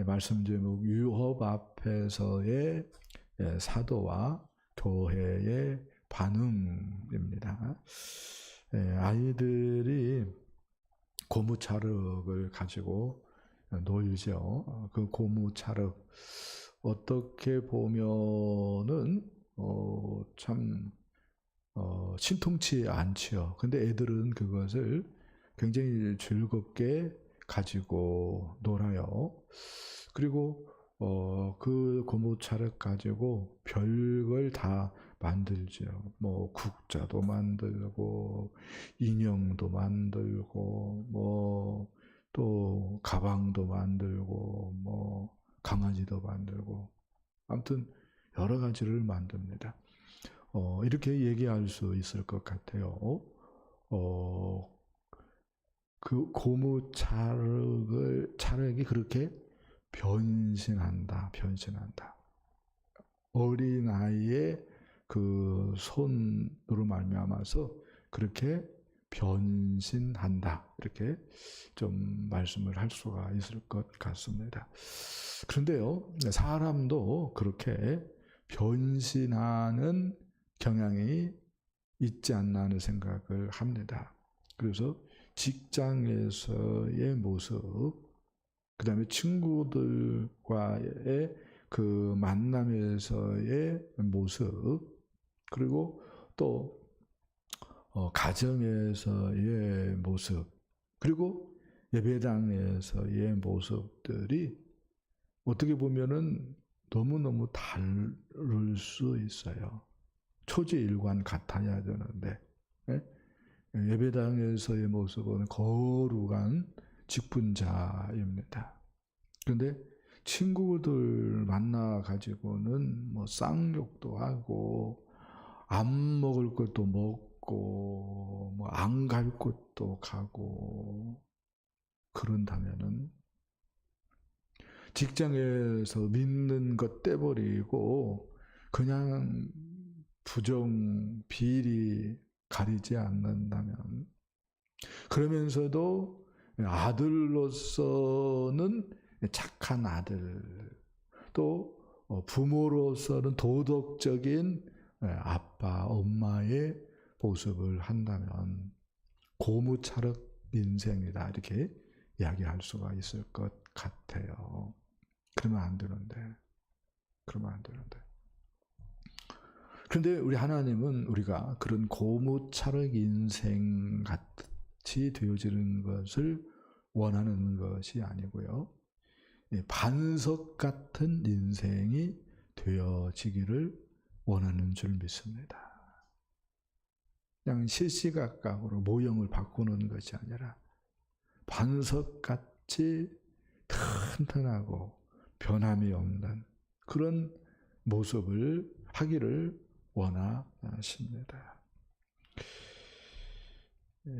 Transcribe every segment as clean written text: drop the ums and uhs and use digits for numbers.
말씀 제목 유업 앞에서의 사도와 교회의 반응입니다. 아이들이 고무차륵을 가지고 놀죠. 그 고무차륵 어떻게 보면은 참 신통치 않지요. 근데 애들은 그것을 굉장히 즐겁게 가지고 놀아요. 그리고 그 고무차를 가지고 별걸 다 만들죠. 뭐 국자도 만들고 인형도 만들고 뭐 또 가방도 만들고 뭐 강아지도 만들고 아무튼 여러 가지를 만듭니다. 이렇게 얘기할 수 있을 것 같아요. 그 고무 차륵이 그렇게 변신한다. 어린아이의 그 손으로 말미암아서 그렇게 변신한다. 이렇게 좀 말씀을 할 수가 있을 것 같습니다. 그런데요, 사람도 그렇게 변신하는 경향이 있지 않나 하는 생각을 합니다. 그래서 직장에서의 모습, 그 다음에 친구들과의 그 만남에서의 모습, 그리고 또 가정에서의 모습, 그리고 예배당에서의 모습들이 어떻게 보면은 너무너무 다를 수 있어요. 초지일관 같아야 되는데 예배당에서의 모습은 거룩한 직분자입니다. 그런데 친구들 만나 가지고는 뭐 쌍욕도 하고 안 먹을 것도 먹고 뭐 안 갈 곳도 가고 그런다면은 직장에서 믿는 것 떼버리고 그냥 부정, 비리 가리지 않는다면 그러면서도 아들로서는 착한 아들 또 부모로서는 도덕적인 아빠, 엄마의 모습을 한다면 고무차륵 인생이다 이렇게 이야기할 수가 있을 것 같아요. 그러면 안 되는데. 그런데 우리 하나님은 우리가 그런 고무차륵 인생 같이 되어지는 것을 원하는 것이 아니고요. 반석 같은 인생이 되어지기를 원하는 줄 믿습니다. 그냥 시시각각으로 모형을 바꾸는 것이 아니라 반석같이 튼튼하고 변함이 없는 그런 모습을 하기를 원하십니다.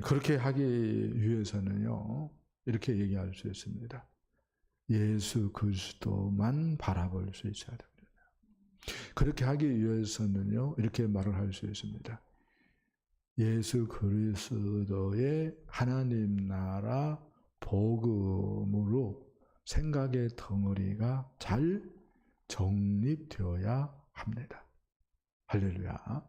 그렇게 하기 위해서는요, 이렇게 얘기할 수 있습니다. 예수 그리스도만 바라볼 수 있어야 됩니다. 그렇게 하기 위해서는요, 이렇게 말을 할 수 있습니다. 예수 그리스도의 하나님 나라 복음으로 생각의 덩어리가 잘 정립되어야 합니다. 할렐루야.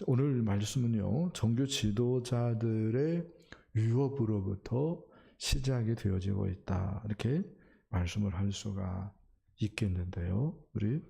오늘 말씀은요, 종교 지도자들의 유업으로부터 시작이 되어지고 있다. 이렇게 말씀을 할 수가 있겠는데요. 우리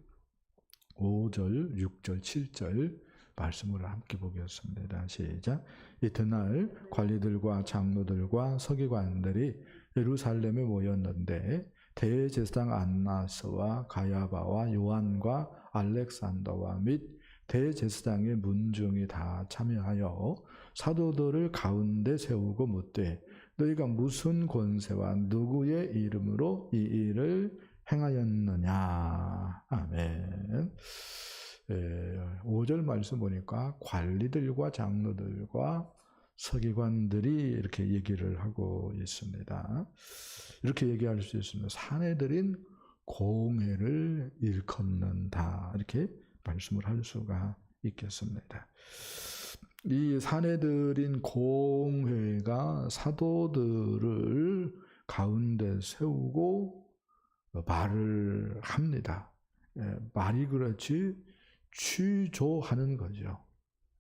5절, 6절, 7절 말씀을 함께 보겠습니다. 시작. 이튿날 관리들과 장로들과 서기관들이 예루살렘에 모였는데 대제사장 안나스와 가야바와 요한과 알렉산더와 및 대제사장의 문중이 다 참여하여 사도들을 가운데 세우고 묻되 너희가 무슨 권세와 누구의 이름으로 이 일을 행하였느냐. 아멘. 5절 말씀 보니까 관리들과 장로들과 서기관들이 이렇게 얘기를 하고 있습니다. 이렇게 얘기할 수 있습니다. 사내들인 공회를 일컫는다. 이렇게 말씀을 할 수가 있겠습니다. 이 사내들인 공회가 사도들을 가운데 세우고 말을 합니다. 말이 그렇지 취조하는 거죠.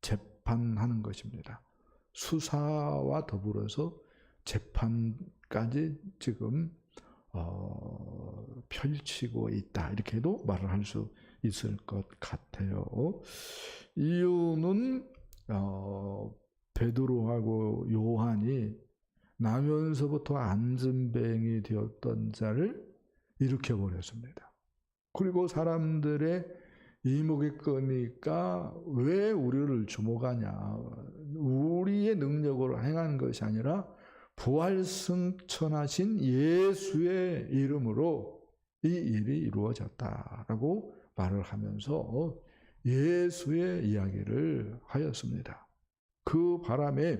재판하는 것입니다. 수사와 더불어서 재판까지 지금 펼치고 있다, 이렇게도 말을 할 수 있을 것 같아요. 이유는 베드로하고 요한이 나면서부터 안전뱅이 되었던 자를 일으켜버렸습니다. 그리고 사람들의 이목이 끄니까 왜 우리를 주목하냐, 우리의 능력으로 행한 것이 아니라 부활승천하신 예수의 이름으로 이 일이 이루어졌다라고 말을 하면서 예수의 이야기를 하였습니다. 그 바람에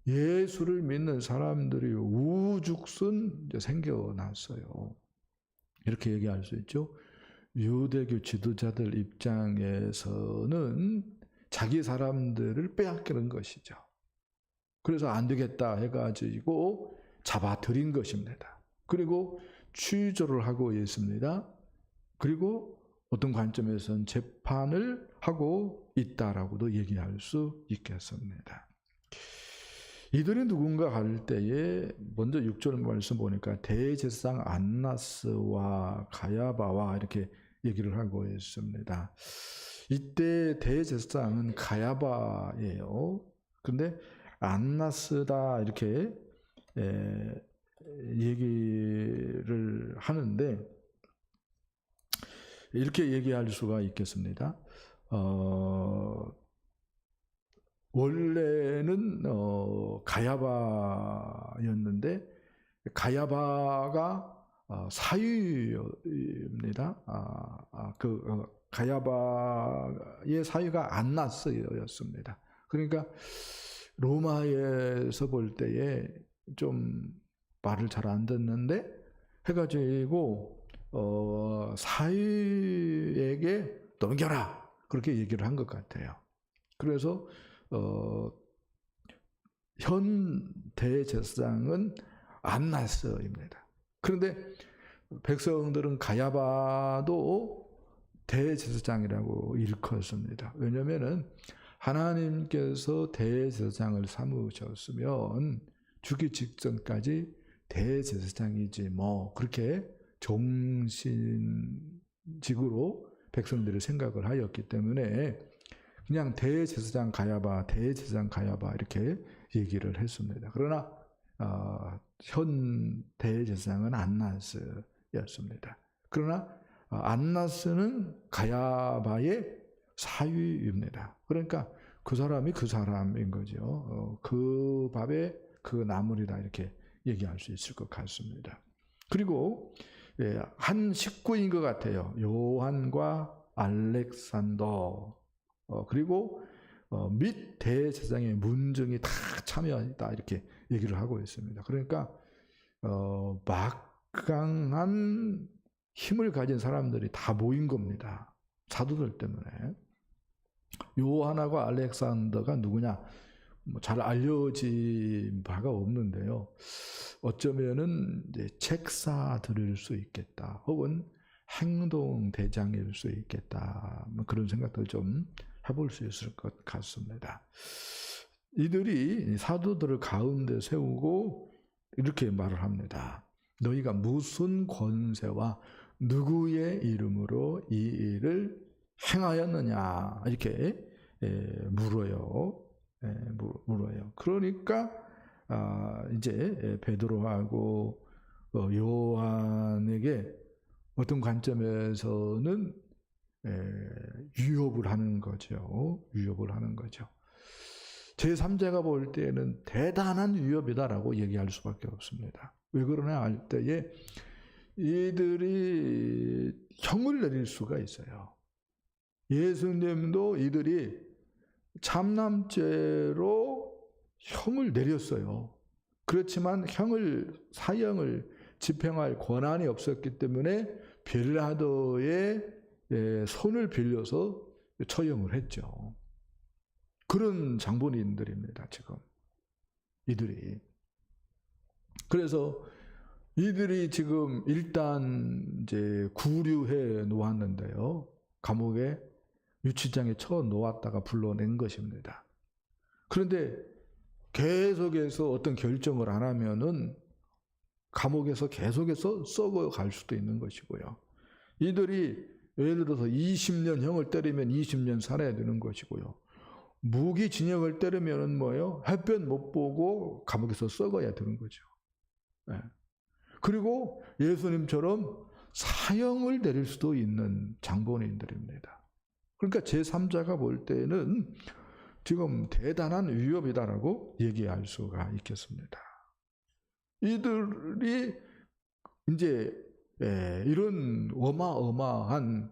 예수를 믿는 사람들이 우죽순 생겨났어요. 이렇게 얘기할 수 있죠. 유대교 지도자들 입장에서는 자기 사람들을 빼앗기는 것이죠. 그래서 안 되겠다 해가지고 잡아들인 것입니다. 그리고 취조를 하고 있습니다. 그리고 어떤 관점에서는 재판을 하고 있다라고도 얘기할 수 있겠습니다. 이들이 누군가 할 때에 먼저 6절 말씀 보니까 대제사장 안나스와 가야바와 이렇게 얘기를 하고 있습니다. 이때 대제사장은 가야바예요. 근데 안나스다 이렇게 얘기를 하는데 이렇게 얘기할 수가 있겠습니다. 원래는 가야바였는데 가야바가 사위입니다. 가야바의 사위가 안나스였습니다. 그러니까 로마에서 볼 때에 좀 말을 잘 안 듣는데 해가지고 사위에게 넘겨라, 그렇게 얘기를 한 것 같아요. 그래서 현 대제사장은 안나스입니다. 그런데 백성들은 가야바도 대제사장이라고 일컫습니다. 왜냐하면 하나님께서 대제사장을 삼으셨으면 죽기 직전까지 대제사장이지 뭐 그렇게 종신직으로 백성들이 생각을 하였기 때문에 그냥 대제사장 가야바 이렇게 얘기를 했습니다. 그러나 현 대제사장은 안나스였습니다. 그러나 안나스는 가야바의 사위입니다. 그러니까 그 사람이 그 사람인 거죠. 그 밥에 그 나물이다, 이렇게 얘기할 수 있을 것 같습니다. 그리고 한 식구인 것 같아요. 요한과 알렉산더, 그리고 및 대제사장의 문정이 다 참여했다, 이렇게 얘기를 하고 있습니다. 그러니까 막강한 힘을 가진 사람들이 다 모인 겁니다. 사도들 때문에. 요한하고 알렉산더가 누구냐? 잘 알려진 바가 없는데요. 어쩌면은 이제 책사들일 수 있겠다, 혹은 행동대장일 수 있겠다, 그런 생각도 좀 해볼 수 있을 것 같습니다. 이들이 사도들을 가운데 세우고 이렇게 말을 합니다. 너희가 무슨 권세와 누구의 이름으로 이 일을 행하였느냐, 이렇게 물어요. 그러니까 이제 베드로하고 요한에게 어떤 관점에서는 위협을 하는 거죠. 제3자가 볼 때는 대단한 위협이다라고 얘기할 수밖에 없습니다. 왜 그러냐 할 때에 이들이 형을 내릴 수가 있어요. 예수님도 이들이 참남죄로 형을 내렸어요. 그렇지만 사형을 집행할 권한이 없었기 때문에 빌라도의 손을 빌려서 처형을 했죠. 그런 장본인들입니다, 지금 이들이. 그래서 이들이 지금 일단 이제 구류해 놓았는데요. 감옥에 유치장에 쳐 놓았다가 불러낸 것입니다. 그런데 계속해서 어떤 결정을 안 하면은 감옥에서 계속해서 썩어 갈 수도 있는 것이고요. 이들이 예를 들어서 20년형을 때리면 20년 살아야 되는 것이고요. 무기징역을 때리면은 뭐예요? 햇볕 못 보고 감옥에서 썩어야 되는 거죠. 네. 그리고 예수님처럼 사형을 내릴 수도 있는 장본인들입니다. 그러니까 제3자가 볼 때는 지금 대단한 위협이다라고 얘기할 수가 있겠습니다. 이들이 이제 이런 어마어마한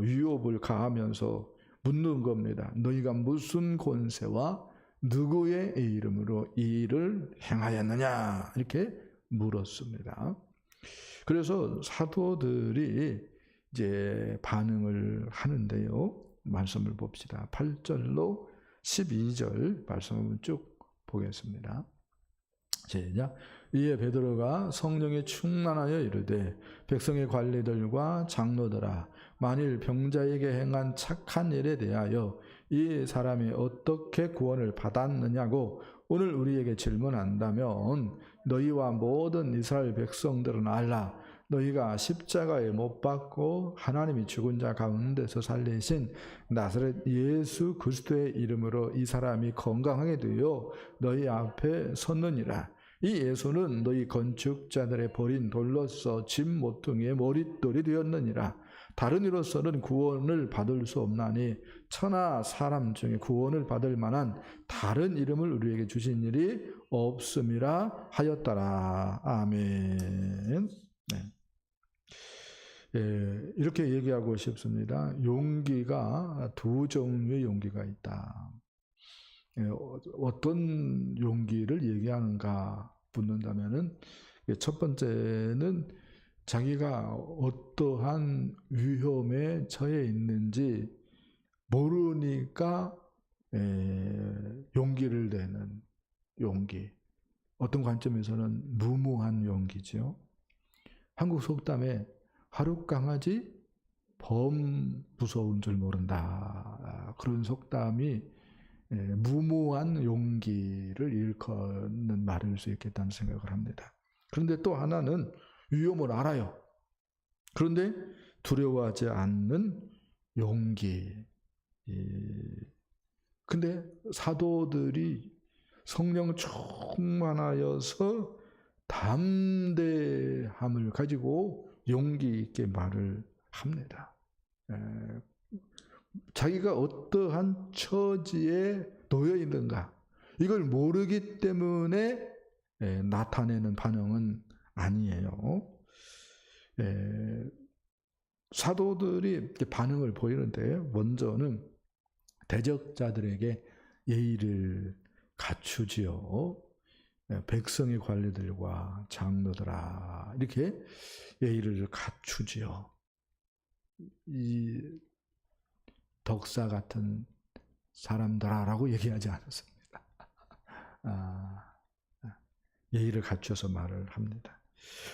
위협을 가하면서 묻는 겁니다. 너희가 무슨 권세와 누구의 이름으로 이 일을 행하였느냐? 이렇게 물었습니다. 그래서 사도들이 이제 반응을 하는데요. 말씀을 봅시다. 8절로 12절 말씀 한번 쭉 보겠습니다. 시작. 이에 베드로가 성령에 충만하여 이르되 백성의 관리들과 장로들아 만일 병자에게 행한 착한 일에 대하여 이 사람이 어떻게 구원을 받았느냐고 오늘 우리에게 질문한다면 너희와 모든 이스라엘 백성들은 알라. 너희가 십자가에 못 박고 하나님이 죽은 자 가운데서 살리신 나사렛 예수 그리스도의 이름으로 이 사람이 건강하게 되어 너희 앞에 섰느니라. 이 예수는 너희 건축자들의 버린 돌로서 집 모퉁이의 머릿돌이 되었느니라. 다른 이로서는 구원을 받을 수 없나니 천하 사람 중에 구원을 받을 만한 다른 이름을 우리에게 주신 일이 없음이라 하였더라. 아멘. 네. 이렇게 얘기하고 싶습니다. 용기가 두 종류의 용기가 있다. 어떤 용기를 얘기하는가 묻는다면은 첫 번째는 자기가 어떠한 위험에 처해 있는지 모르니까 용기를 내는 용기. 어떤 관점에서는 무모한 용기죠. 한국 속담에 하룻강아지 범 무서운 줄 모른다. 그런 속담이 무모한 용기를 일컫는 말일 수 있겠다는 생각을 합니다. 그런데 또 하나는 위험을 알아요. 그런데 두려워하지 않는 용기. 근데 사도들이 성령 충만하여서 담대함을 가지고 용기 있게 말을 합니다. 자기가 어떠한 처지에 놓여 있는가 이걸 모르기 때문에 나타내는 반응은 아니에요. 사도들이 반응을 보이는데 먼저는 대적자들에게 예의를 갖추지요. 백성의 관리들과 장로들아 이렇게 예의를 갖추지요. 이 덕사 같은 사람들아라고 얘기하지 않았습니다. 예의를 갖춰서 말을 합니다.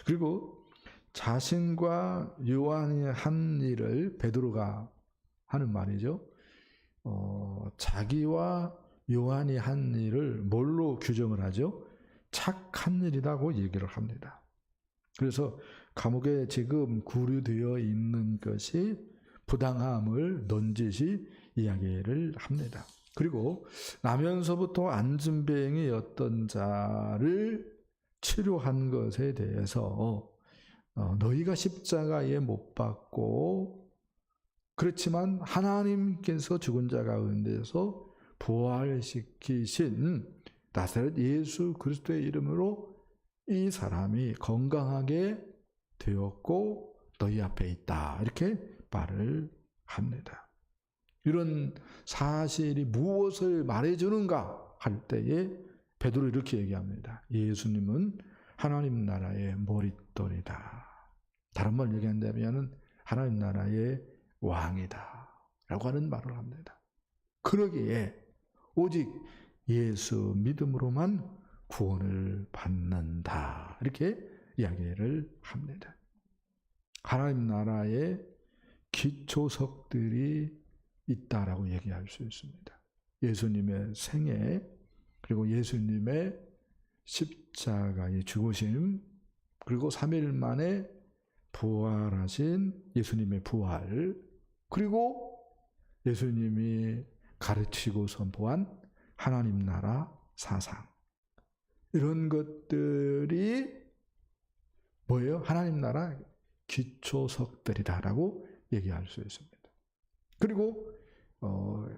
그리고 자신과 요한이 한 일을 베드로가 하는 말이죠. 자기와 요한이 한 일을 뭘로 규정을 하죠? 착한 일이라고 얘기를 합니다. 그래서 감옥에 지금 구류되어 있는 것이 부당함을 넌지시 이야기를 합니다. 그리고 나면서부터 안진뱅이였던 자를 치료한 것에 대해서 너희가 십자가에 못 박고 그렇지만 하나님께서 죽은 자 가운데서 부활시키신 나사렛 예수 그리스도의 이름으로 이 사람이 건강하게 되었고 너희 앞에 있다. 이렇게 말을 합니다. 이런 사실이 무엇을 말해주는가 할 때에 베드로 이렇게 얘기합니다. 예수님은 하나님 나라의 머릿돌이다. 다른 말 얘기한다면 하나님 나라의 왕이다. 라고 하는 말을 합니다. 그러기에 오직 예수 믿음으로만 구원을 받는다. 이렇게 이야기를 합니다. 하나님 나라의 기초석들이 있다라고 얘기할 수 있습니다. 예수님의 생애, 그리고 예수님의 십자가의 죽으심, 그리고 3일 만에 부활하신 예수님의 부활, 그리고 예수님이 가르치고 선포한 하나님 나라 사상, 이런 것들이 뭐예요? 하나님 나라 기초석들이다라고 얘기할 수 있습니다. 그리고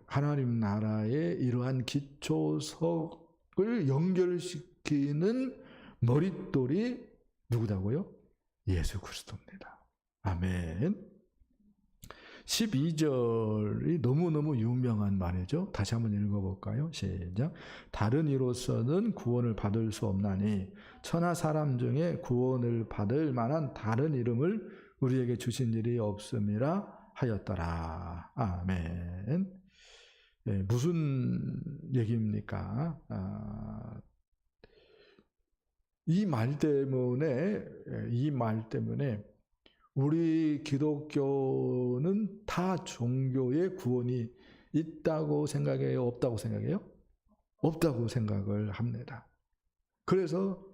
하나님 나라의 이러한 기초석을 연결시키는 머릿돌이 누구다고요? 예수 그리스도입니다. 아멘. 12절이 너무너무 유명한 말이죠. 다시 한번 읽어볼까요? 시작. 다른 이로서는 구원을 받을 수 없나니 천하 사람 중에 구원을 받을 만한 다른 이름을 우리에게 주신 일이 없음이라 하였더라. 아멘. 네, 무슨 얘기입니까? 이 말 때문에 우리 기독교는 타 종교의 구원이 있다고 생각해요? 없다고 생각해요? 없다고 생각을 합니다. 그래서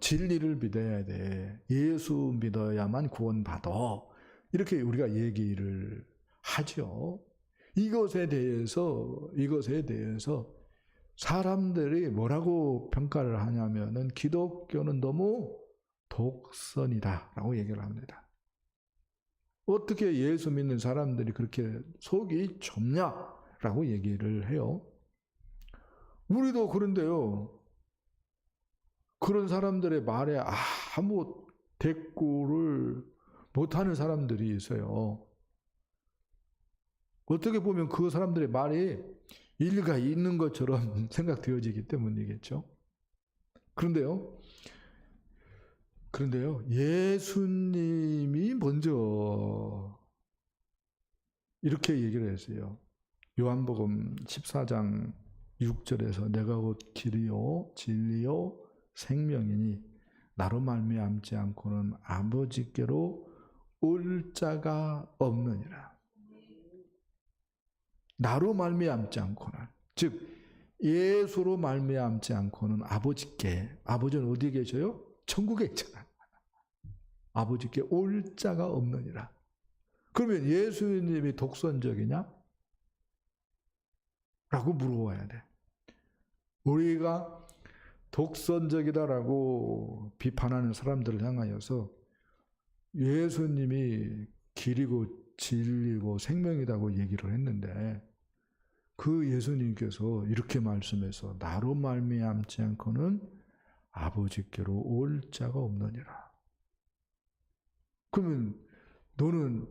진리를 믿어야 돼. 예수 믿어야만 구원받아. 이렇게 우리가 얘기를 하죠. 이것에 대해서 사람들이 뭐라고 평가를 하냐면은 기독교는 너무 독선이다라고 얘기를 합니다. 어떻게 예수 믿는 사람들이 그렇게 속이 좁냐라고 얘기를 해요. 우리도 그런데요. 그런 사람들의 말에 아무 대꾸를 못하는 사람들이 있어요. 어떻게 보면 그 사람들의 말이 일리가 있는 것처럼 생각되어지기 때문이겠죠. 그런데요, 예수님이 먼저 이렇게 얘기를 했어요. 요한복음 14장 6절에서 내가 곧 길이요 진리요 생명이니 나로 말미암지 않고는 아버지께로 올 자가 없느니라. 나로 말미암지 않고는, 즉 예수로 말미암지 않고는 아버지께, 아버지는 어디에 계셔요? 천국에 있잖아요. 아버지께 올 자가 없느니라. 그러면 예수님이 독선적이냐? 라고 물어봐야 돼. 우리가 독선적이다라고 비판하는 사람들을 향하여서 예수님이 길이고 진리고 생명이라고 얘기를 했는데 그 예수님께서 이렇게 말씀해서 나로 말미암지 않고는 아버지께로 올 자가 없느니라. 그러면 너는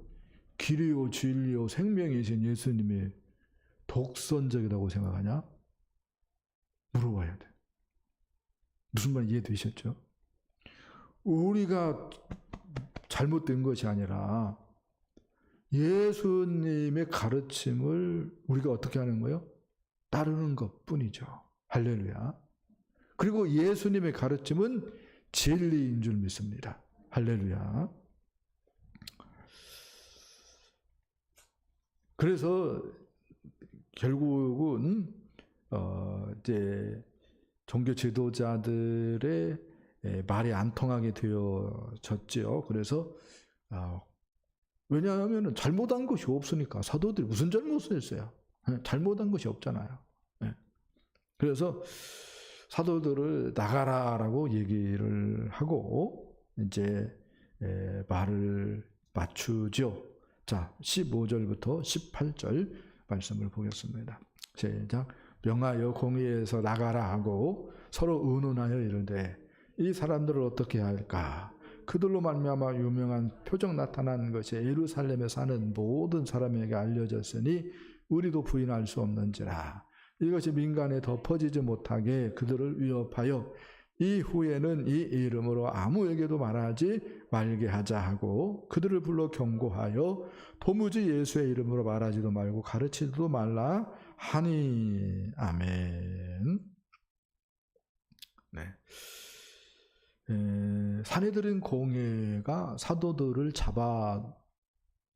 길이요 진리요 생명이신 예수님이 독선적이라고 생각하냐? 물어봐야 돼. 무슨 말 이해되셨죠? 우리가 잘못된 것이 아니라 예수님의 가르침을 우리가 어떻게 하는 거예요? 따르는 것뿐이죠. 할렐루야. 그리고 예수님의 가르침은 진리인 줄 믿습니다. 할렐루야. 그래서 결국은 이제 종교 지도자들의 말이 안 통하게 되어졌지요. 그래서 왜냐하면 잘못한 것이 없으니까. 사도들이 무슨 잘못을 했어요? 잘못한 것이 없잖아요. 그래서 사도들을 나가라라고 얘기를 하고 이제 말을 맞추죠. 자, 15절부터 18절 말씀을 보겠습니다. 시작. 명하여 공의에서 나가라 하고 서로 의논하여 이르되 이 사람들을 어떻게 할까? 그들로 말미암아 유명한 표적 나타난 것이 예루살렘에 사는 모든 사람에게 알려졌으니 우리도 부인할 수 없는지라. 이것이 민간에 더 퍼지지 못하게 그들을 위협하여 이후에는 이 이름으로 아무에게도 말하지 말게 하자 하고 그들을 불러 경고하여 도무지 예수의 이름으로 말하지도 말고 가르치지도 말라 하니. 아멘. 네. 사내들인 공회가 사도들을 잡아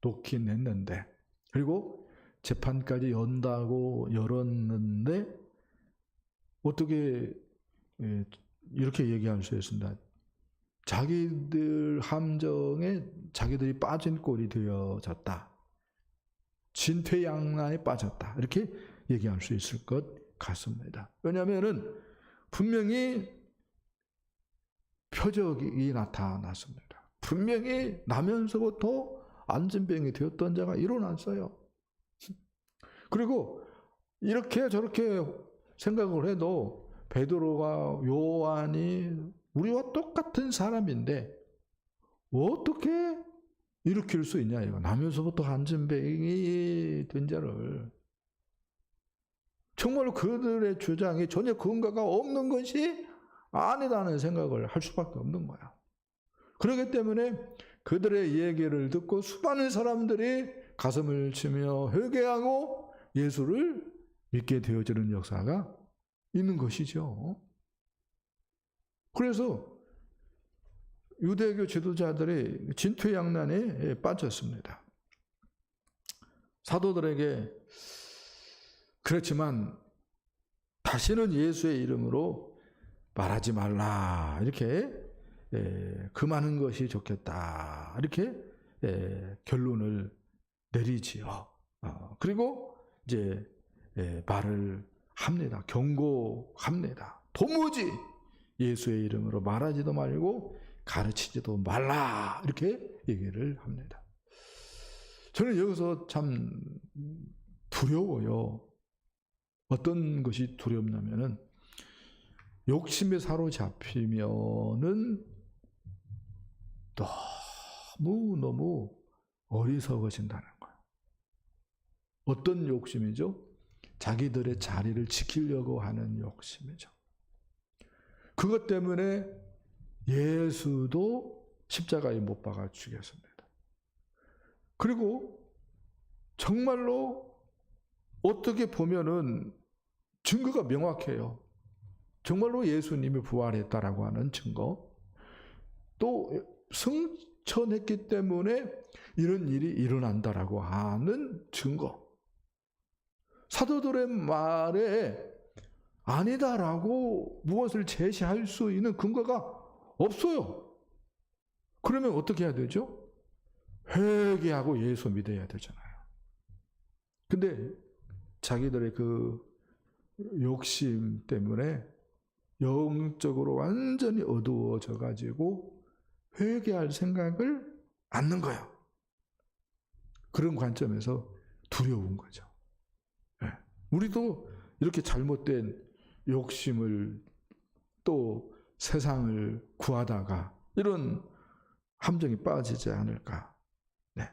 놓긴 했는데, 그리고 재판까지 연다고 열었는데, 어떻게 이렇게 얘기할 수 있습니다. 자기들 함정에 자기들이 빠진 꼴이 되어졌다. 진퇴양난에 빠졌다. 이렇게 얘기할 수 있을 것 같습니다. 왜냐하면 분명히 표적이 나타났습니다. 분명히 나면서부터 안진병이 되었던 자가 일어났어요. 그리고 이렇게 저렇게 생각을 해도 베드로와 요한이 우리와 똑같은 사람인데 어떻게 일으킬 수 있냐, 이거. 나면서부터 안진병이 된 자를. 정말로 그들의 주장이 전혀 근거가 없는 것이 아니다는 생각을 할 수밖에 없는 거야. 그렇기 때문에 그들의 얘기를 듣고 수많은 사람들이 가슴을 치며 회개하고 예수를 믿게 되어지는 역사가 있는 것이죠. 그래서 유대교 지도자들이 진퇴양난에 빠졌습니다. 사도들에게 그렇지만 다시는 예수의 이름으로 말하지 말라, 이렇게 금하는 것이 좋겠다, 이렇게 결론을 내리지요. 그리고 이제 말을 합니다. 경고합니다. 도무지 예수의 이름으로 말하지도 말고 가르치지도 말라, 이렇게 얘기를 합니다. 저는 여기서 참 두려워요. 어떤 것이 두렵냐면은 욕심에 사로잡히면은 너무 어리석어진다는 거예요. 어떤 욕심이죠? 자기들의 자리를 지키려고 하는 욕심이죠. 그것 때문에 예수도 십자가에 못 박아 죽였습니다. 그리고 정말로 어떻게 보면은 증거가 명확해요. 정말로 예수님이 부활했다라고 하는 증거, 또 승천했기 때문에 이런 일이 일어난다라고 하는 증거, 사도들의 말에 아니다라고 무엇을 제시할 수 있는 근거가 없어요. 그러면 어떻게 해야 되죠? 회개하고 예수 믿어야 되잖아요. 근데 자기들의 그 욕심 때문에 영적으로 완전히 어두워져 가지고 회개할 생각을 않는 거예요. 그런 관점에서 두려운 거죠. 우리도 이렇게 잘못된 욕심을 또 세상을 구하다가 이런 함정에 빠지지 않을까. 네.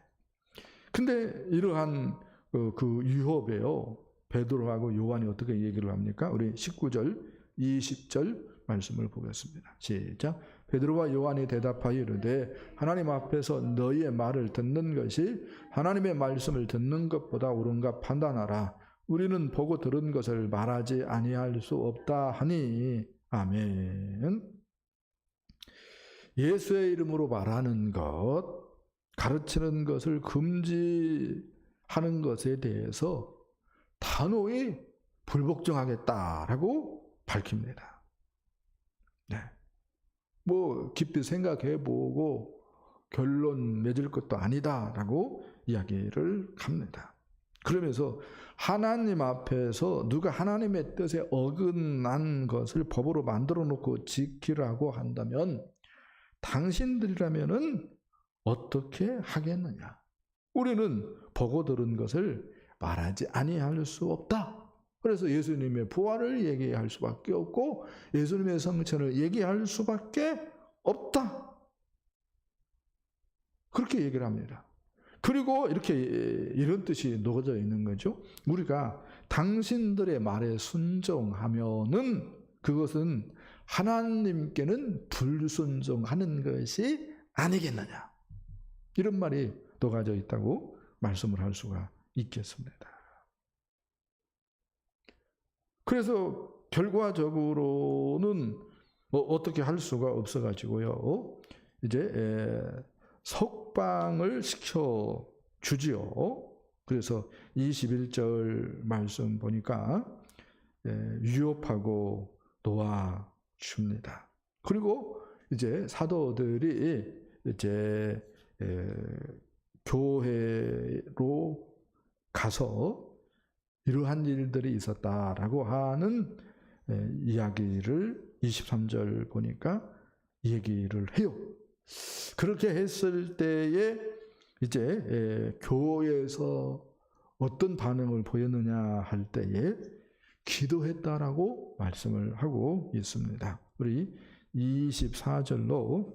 근데 이러한 그 유혹에요, 베드로하고 요한이 어떻게 얘기를 합니까? 우리 19절, 20절 말씀을 보겠습니다. 시작. 베드로와 요한이 대답하여 이르되 하나님 앞에서 너희의 말을 듣는 것이 하나님의 말씀을 듣는 것보다 옳은가 판단하라. 우리는 보고 들은 것을 말하지 아니할 수 없다 하니. 아멘. 예수의 이름으로 말하는 것, 가르치는 것을 금지하는 것에 대해서 단호히 불복종하겠다라고 밝힙니다. 네. 뭐 깊이 생각해보고 결론 맺을 것도 아니다라고 이야기를 합니다. 그러면서 하나님 앞에서 누가 하나님의 뜻에 어긋난 것을 법으로 만들어 놓고 지키라고 한다면 당신들이라면은 어떻게 하겠느냐? 우리는 보고 들은 것을 말하지 아니할 수 없다. 그래서 예수님의 부활을 얘기할 수밖에 없고 예수님의 성천을 얘기할 수밖에 없다. 그렇게 얘기를 합니다. 그리고 이렇게 이런 뜻이 녹아져 있는 거죠. 우리가 당신들의 말에 순종하면은 그것은 하나님께는 불순종하는 것이 아니겠느냐. 이런 말이 녹아져 있다고 말씀을 할 수가 있겠습니다. 그래서 결과적으로는 어떻게 할 수가 없어가지고요. 이제 석방을 시켜 주지요. 그래서 21절 말씀 보니까 위협하고 놓아줍니다. 그리고 이제 사도들이 이제 교회로 가서 이러한 일들이 있었다라고 하는 이야기를 23절 보니까 얘기를 해요. 그렇게 했을 때에 이제 교회에서 어떤 반응을 보였느냐 할 때에 기도했다라고 말씀을 하고 있습니다. 우리 24절로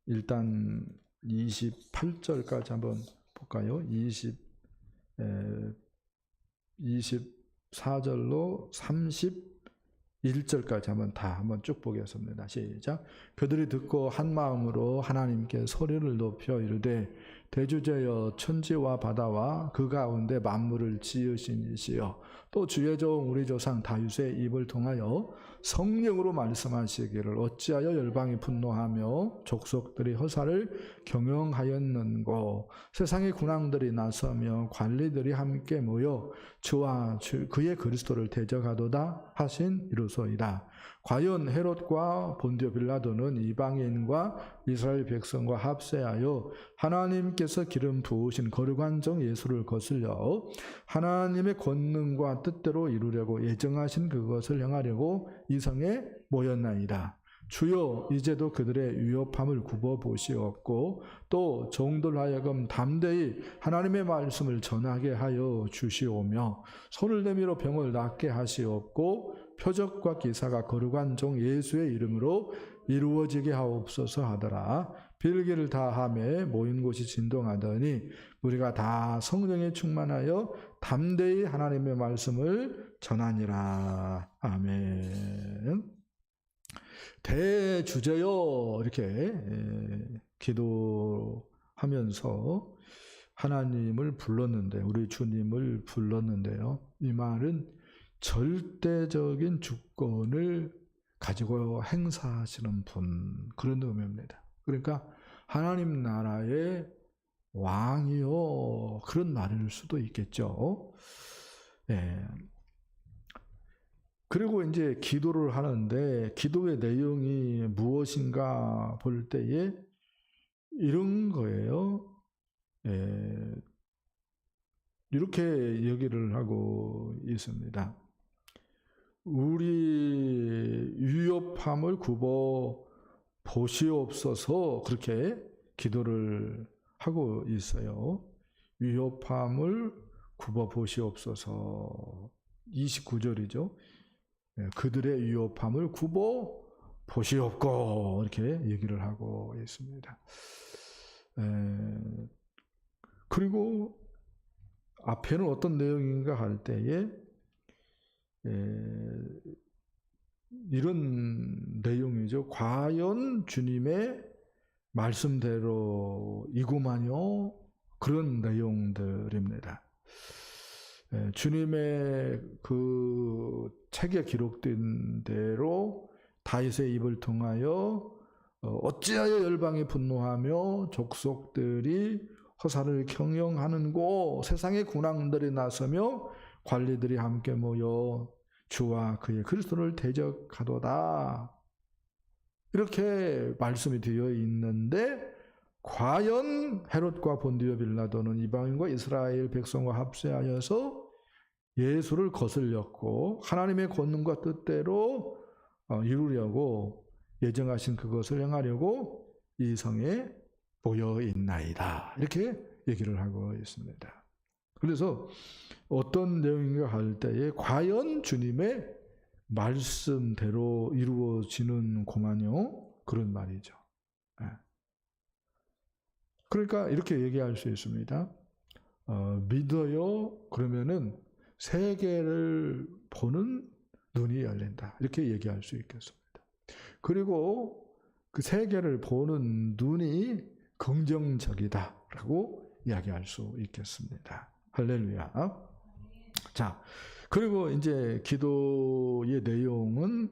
일단 28절까지 한번 볼까요? 24절로 31절까지 한번 쭉 보겠습니다. 시작. 그들이 듣고 한 마음으로 하나님께 소리를 높여 이르되 대주제여 천지와 바다와 그 가운데 만물을 지으신 이시여 또 주의 종 우리 조상 다윗의 입을 통하여 성령으로 말씀하시기를 어찌하여 열방이 분노하며 족속들이 허사를 경영하였는고 세상의 군왕들이 나서며 관리들이 함께 모여 주와 그의 그리스도를 대적하도다 하신 이루소이다. 과연 헤롯과 본디오 빌라도는 이방인과 이스라엘 백성과 합세하여 하나님께서 기름 부으신 거룩한 종 예수를 거슬려 하나님의 권능과 뜻대로 이루려고 예정하신 그것을 행하려고 이성에 모였나이다. 주여 이제도 그들의 위협함을 굽어 보시옵고 또 종들 하여금 담대히 하나님의 말씀을 전하게 하여 주시오며 손을 내밀어 병을 낫게 하시옵고 표적과 기사가 거룩한 종 예수의 이름으로 이루어지게 하옵소서 하더라. 빌기를 다하며 모인 곳이 진동하더니 우리가 다 성령에 충만하여 담대히 하나님의 말씀을 전하니라. 아멘. 대주제여 이렇게 기도하면서 하나님을 불렀는데 우리 주님을 불렀는데요. 이 말은 절대적인 주권을 가지고 행사하시는 분 그런 의미입니다. 그러니까 하나님 나라의 왕이요 그런 말일 수도 있겠죠. 그리고 이제 기도를 하는데 기도의 내용이 무엇인가 볼 때에 이런 거예요. 이렇게 얘기를 하고 있습니다. 우리 위협함을 굽어 보시옵소서 그렇게 기도를 하고 있어요. 위협함을 굽어 보시옵소서 29절이죠. 그들의 위협함을 굽어 보시옵고 이렇게 얘기를 하고 있습니다. 그리고 앞에는 어떤 내용인가 할 때에 이런 내용이죠. 과연 주님의 말씀대로이구만요. 그런 내용들입니다. 주님의 그 책에 기록된 대로 다윗의 입을 통하여 어찌하여 열방이 분노하며 족속들이 허사를 경영하는고 세상의 군왕들이 나서며 관리들이 함께 모여 주와 그의 그리스도를 대적하도다. 이렇게 말씀이 되어 있는데 과연 헤롯과 본디오 빌라도는 이방인과 이스라엘 백성과 합세하여서 예수를 거슬렸고 하나님의 권능과 뜻대로 이루려고 예정하신 그것을 행하려고 이 성에 모여 있나이다. 이렇게 얘기를 하고 있습니다. 그래서 어떤 내용인가 할 때에 과연 주님의 말씀대로 이루어지는구만요. 그런 말이죠. 그러니까 이렇게 얘기할 수 있습니다. 믿어요. 그러면은 세계를 보는 눈이 열린다. 이렇게 얘기할 수 있겠습니다. 그리고 그 세계를 보는 눈이 긍정적이다라고 이야기할 수 있겠습니다. 할렐루야. 자, 그리고 이제 기도의 내용은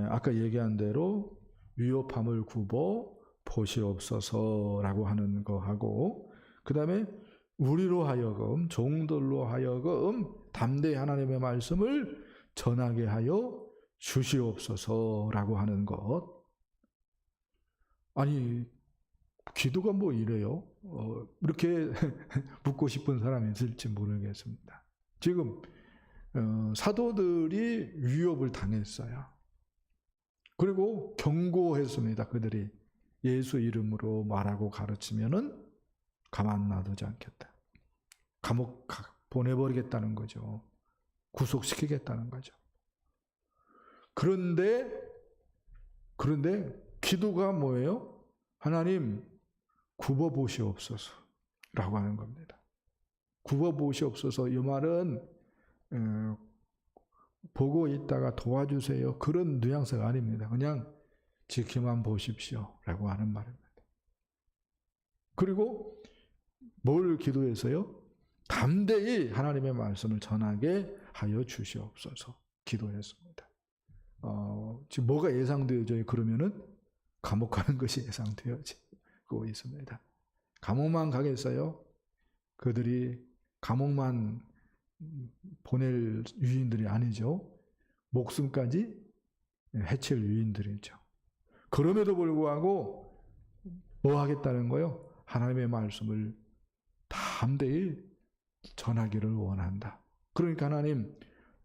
아까 얘기한 대로 위협함을 굽어 보시옵소서라고 하는 거하고, 그 다음에 우리로 하여금, 종들로 하여금 담대히 하나님의 말씀을 전하게 하여 주시옵소서라고 하는 것. 아니, 기도가 뭐 이래요? 이렇게 묻고 싶은 사람이 있을지 모르겠습니다. 지금 사도들이 위협을 당했어요. 그리고 경고했습니다. 그들이 예수 이름으로 말하고 가르치면은 가만 놔두지 않겠다. 감옥 보내버리겠다는 거죠. 구속시키겠다는 거죠. 그런데 기도가 뭐예요? 하나님 굽어보시옵소서라고 하는 겁니다. 굽어보시옵소서, 이 말은 보고 있다가 도와주세요, 그런 뉘앙스가 아닙니다. 그냥 지켜만 보십시오라고 하는 말입니다. 그리고 뭘 기도해서요? 담대히 하나님의 말씀을 전하게 하여 주시옵소서 기도했습니다. 지금 뭐가 예상되어져요? 그러면은 감옥 가는 것이 예상되어지고 있습니다. 감옥만 가겠어요? 그들이 감옥만 보낼 유인들이 아니죠. 목숨까지 해칠 유인들이죠. 그럼에도 불구하고 뭐 하겠다는 거요? 하나님의 말씀을 담대히 전하기를 원한다. 그러니까 하나님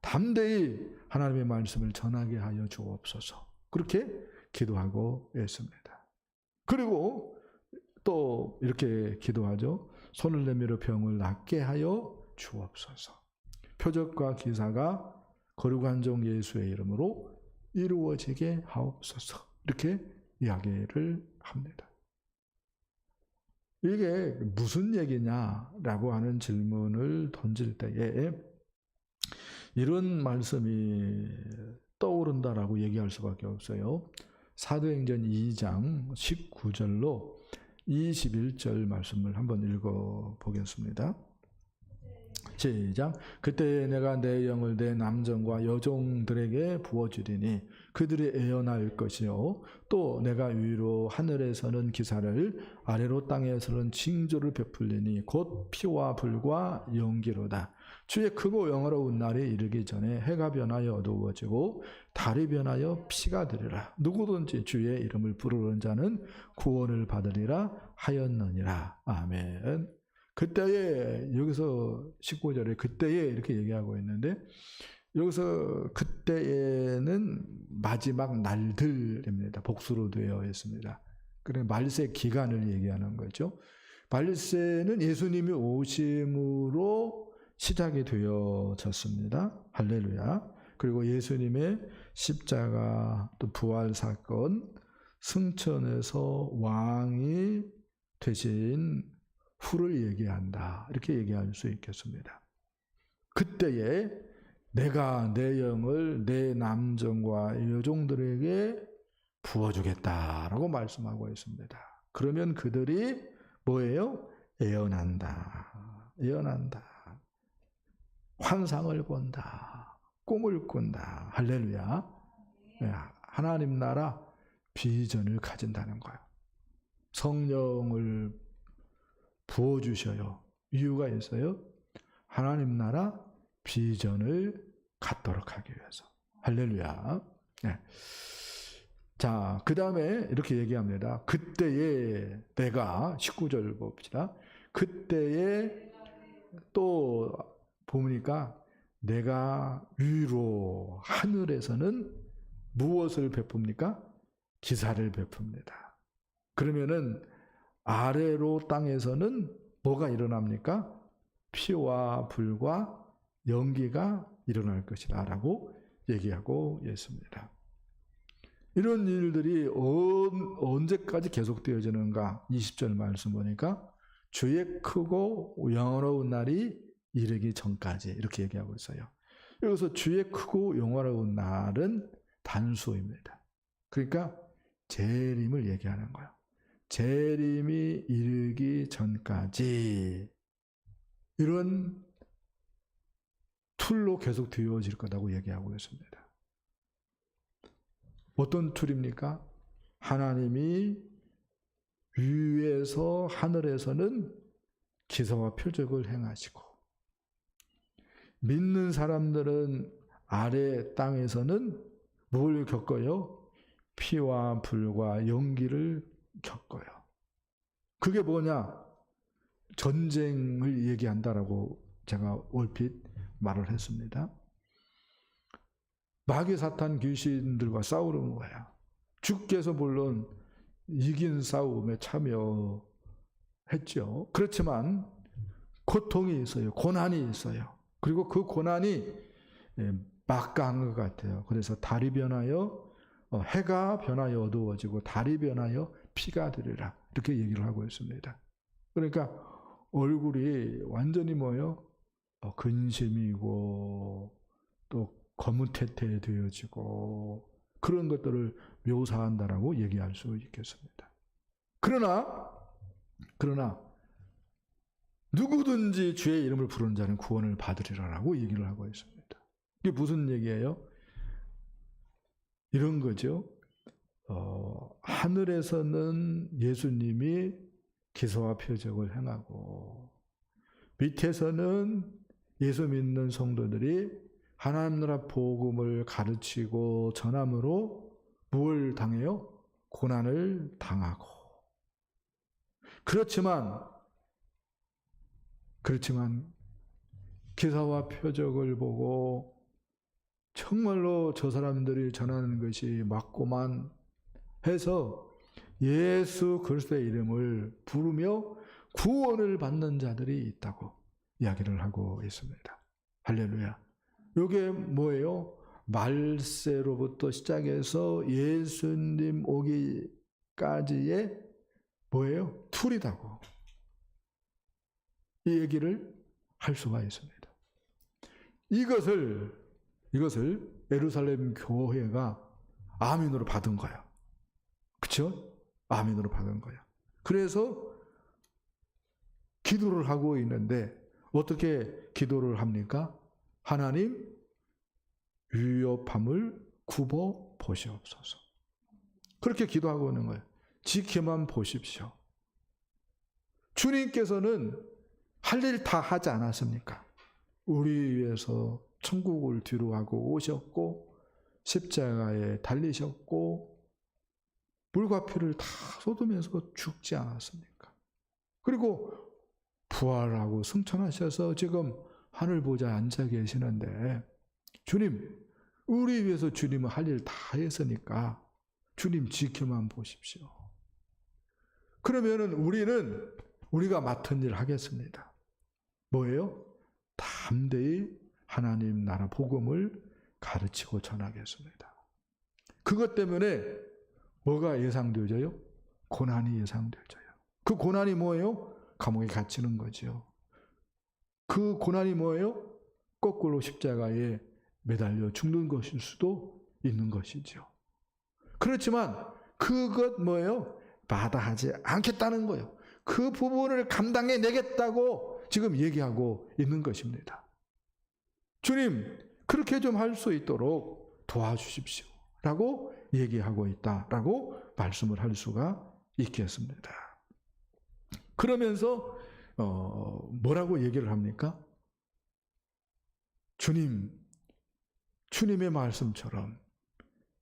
담대히 하나님의 말씀을 전하게 하여 주옵소서. 그렇게 기도하고 있습니다. 그리고 또 이렇게 기도하죠. 손을 내밀어 병을 낫게 하여 주옵소서. 표적과 기사가 거룩한 종 예수의 이름으로 이루어지게 하옵소서. 이렇게 이야기를 합니다. 이게 무슨 얘기냐라고 하는 질문을 던질 때에 이런 말씀이 떠오른다라고 얘기할 수밖에 없어요. 사도행전 2장 19절로 21절 말씀을 한번 읽어보겠습니다. 시작. 그때 내가 내 영을 내 남정과 여종들에게 부어주리니 그들이 애연할 것이요 또 내가 위로 하늘에서는 기사를 아래로 땅에서는 징조를 베풀리니 곧 피와 불과 연기로다. 주의 크고 영화로운 날이 이르기 전에 해가 변하여 어두워지고 달이 변하여 피가 되리라. 누구든지 주의 이름을 부르는 자는 구원을 받으리라 하였느니라. 아멘. 그때에, 여기서 19절에 그때에 이렇게 얘기하고 있는데, 여기서 그때에는 마지막 날들입니다. 복수로 되어 있습니다. 그래 말세 기간을 얘기하는 거죠. 말세는 예수님이 오심으로 시작이 되어졌습니다. 할렐루야. 그리고 예수님의 십자가 또 부활 사건, 승천에서 왕이 되신 후를 얘기한다. 이렇게 얘기할 수 있겠습니다. 그때에 내가 내 영을 내 남정과 여종들에게 부어주겠다라고 말씀하고 있습니다. 그러면 그들이 뭐예요? 애연한다. 애연한다. 환상을 본다. 꿈을 꾼다. 할렐루야. 하나님 나라 비전을 가진다는 거예요. 성령을 부어주셔요. 이유가 있어요. 하나님 나라 비전을 갖도록 하기 위해서. 할렐루야. 네. 자, 그 다음에 이렇게 얘기합니다. 그때에 내가 19절 봅시다. 그때에 또 보니까 내가 위로 하늘에서는 무엇을 베풉니까? 기사를 베풉니다. 그러면은 아래로 땅에서는 뭐가 일어납니까? 피와 불과 연기가 일어날 것이다 라고 얘기하고 있습니다. 이런 일들이 언제까지 계속되어지는가? 20절 말씀 보니까 주의 크고 영화로운 날이 이르기 전까지 이렇게 얘기하고 있어요. 여기서 주의 크고 영화로운 날은 단수입니다. 그러니까 재림을 얘기하는 거예요. 재림이 이르기 전까지 이런 툴로 계속 되어질 거라고 얘기하고 있습니다. 어떤 툴입니까? 하나님이 위에서 하늘에서는 기사와 표적을 행하시고 믿는 사람들은 아래 땅에서는 뭘 겪어요? 피와 불과 연기를 겪어요. 그게 뭐냐? 전쟁을 얘기한다라고 제가 얼핏 말을 했습니다. 마귀 사탄 귀신들과 싸우는 거야. 주께서 물론 이긴 싸움에 참여했죠. 그렇지만 고통이 있어요. 고난이 있어요. 그리고 그 고난이 막강한 것 같아요. 그래서 달이 변하여 해가 변하여 어두워지고 달이 변하여 피가 되리라. 이렇게 얘기를 하고 있습니다. 그러니까 얼굴이 완전히 뭐예요? 근심이고 또 거무태태 되어지고 그런 것들을 묘사한다라고 얘기할 수 있겠습니다. 그러나 누구든지 주의 이름을 부르는 자는 구원을 받으리라라고 얘기를 하고 있습니다. 이게 무슨 얘기예요? 이런 거죠. 하늘에서는 예수님이 기사와 표적을 행하고 밑에서는 예수 믿는 성도들이 하나님 나라 복음을 가르치고 전함으로 뭘 당해요? 고난을 당하고. 그렇지만 기사와 표적을 보고 정말로 저 사람들이 전하는 것이 맞고만 해서 예수 그리스도의 이름을 부르며 구원을 받는 자들이 있다고 이야기를 하고 있습니다. 할렐루야. 이게 뭐예요? 말세로부터 시작해서 예수님 오기까지의 뭐예요? 툴이라고 이 얘기를 할 수가 있습니다. 이것을 예루살렘 교회가 아멘으로 받은 거야. 그렇죠? 아멘으로 받은 거야. 그래서 기도를 하고 있는데 어떻게 기도를 합니까? 하나님 위협함을 굽어 보시옵소서. 그렇게 기도하고 있는 거예요. 지켜만 보십시오. 주님께서는 할 일 다 하지 않았습니까? 우리 위해서 천국을 뒤로하고 오셨고 십자가에 달리셨고 물과 피를 다 쏟으면서 죽지 않았습니까? 그리고 부활하고 승천하셔서 지금 하늘 보좌에 앉아 계시는데 주님, 우리 위해서 주님은 할 일 다 했으니까 주님 지켜만 보십시오. 그러면은 우리가 맡은 일 하겠습니다. 뭐예요? 담대히 하나님 나라 복음을 가르치고 전하겠습니다. 그것 때문에 뭐가 예상되어져요? 고난이 예상되어져요. 그 고난이 뭐예요? 감옥에 갇히는 거죠. 그 고난이 뭐예요? 거꾸로 십자가에 매달려 죽는 것일 수도 있는 것이죠. 그렇지만 그것 뭐예요? 마다하지 않겠다는 거예요. 그 부분을 감당해내겠다고 지금 얘기하고 있는 것입니다. 주님, 그렇게 좀 할 수 있도록 도와주십시오. 라고 얘기하고 있다라고 말씀을 할 수가 있겠습니다. 그러면서 뭐라고 얘기를 합니까? 주님의 말씀처럼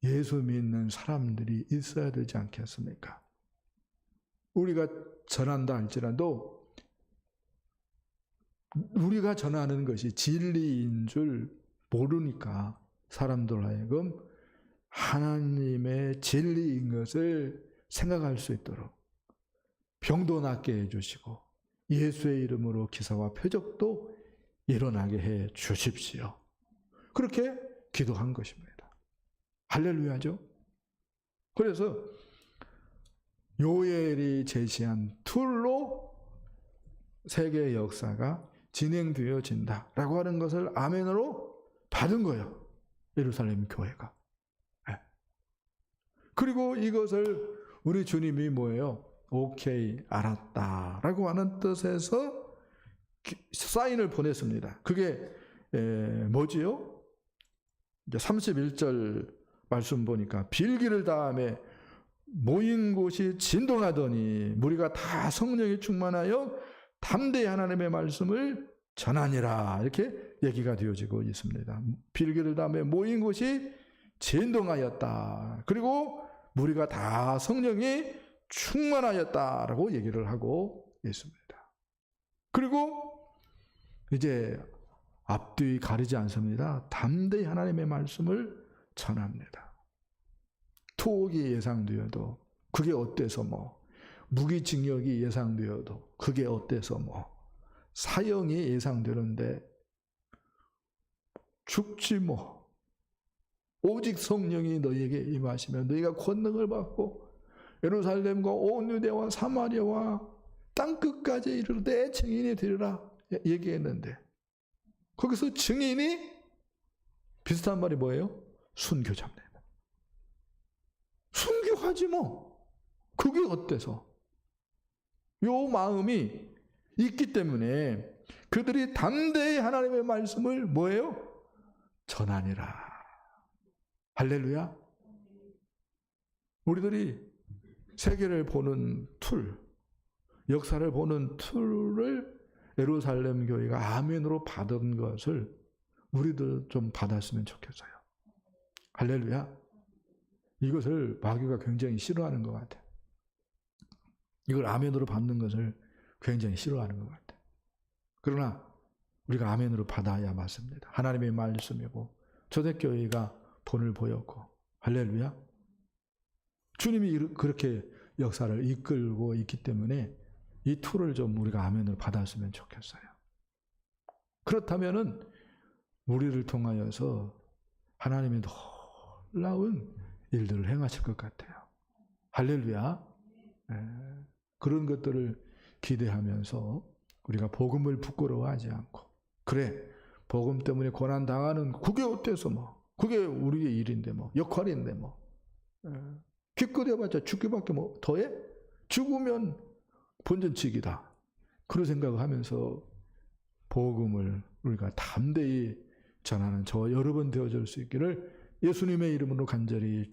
예수 믿는 사람들이 있어야 되지 않겠습니까? 우리가 전한다 할지라도 우리가 전하는 것이 진리인 줄 모르니까 사람들 하여금 하나님의 진리인 것을 생각할 수 있도록 병도 낫게 해주시고 예수의 이름으로 기사와 표적도 일어나게 해 주십시오. 그렇게 기도한 것입니다. 할렐루야죠. 그래서 요엘이 제시한 툴로 세계의 역사가 진행되어진다라고 하는 것을 아멘으로 받은 거예요. 예루살렘 교회가. 네. 그리고 이것을 우리 주님이 뭐예요? 오케이, 알았다라고 하는 뜻에서 사인을 보냈습니다. 그게 뭐지요? 이제 31절 말씀 보니까 빌기를 다음에 모인 곳이 진동하더니 무리가 다 성령이 충만하여 담대히 하나님의 말씀을 전하니라. 이렇게 얘기가 되어지고 있습니다. 빌기를 다음에 모인 곳이 진동하였다. 그리고 무리가 다 성령이 충만하였다라고 얘기를 하고 있습니다. 그리고 이제 앞뒤 가리지 않습니다. 담대히 하나님의 말씀을 전합니다. 투옥이 예상되어도 그게 어때서 뭐, 무기징역이 예상되어도 그게 어때서 뭐, 사형이 예상되는데 죽지 뭐, 오직 성령이 너희에게 임하시면 너희가 권능을 받고 예루살렘과 온 유대와 사마리아와 땅끝까지 이르되 증인이 되리라 얘기했는데, 거기서 증인이 비슷한 말이 뭐예요? 순교자입니다. 순교하지 뭐. 그게 어때서? 요 마음이 있기 때문에 그들이 담대히 하나님의 말씀을 뭐예요? 전하니라. 할렐루야. 우리들이 세계를 보는 툴, 역사를 보는 툴을 예루살렘 교회가 아멘으로 받은 것을 우리도 좀 받았으면 좋겠어요. 할렐루야. 이것을 마귀가 굉장히 싫어하는 것 같아요. 이걸 아멘으로 받는 것을 굉장히 싫어하는 것 같아요. 그러나 우리가 아멘으로 받아야 맞습니다. 하나님의 말씀이고 초대교회가 본을 보였고, 할렐루야. 주님이 그렇게 역사를 이끌고 있기 때문에 이 툴을 좀 우리가 아멘으로 받았으면 좋겠어요. 그렇다면은 우리를 통하여서 하나님의 놀라운 일들을 행하실 것 같아요. 할렐루야. 그런 것들을 기대하면서 우리가 복음을 부끄러워하지 않고, 그래 복음 때문에 고난 당하는 그게 어때서 뭐, 그게 우리의 일인데 뭐, 역할인데 뭐, 기껏 해봤자 죽기밖에 뭐 더해? 죽으면 본전치기다. 그런 생각을 하면서 복음을 우리가 담대히 전하는 저와 여러분 되어줄 수 있기를 예수님의 이름으로 간절히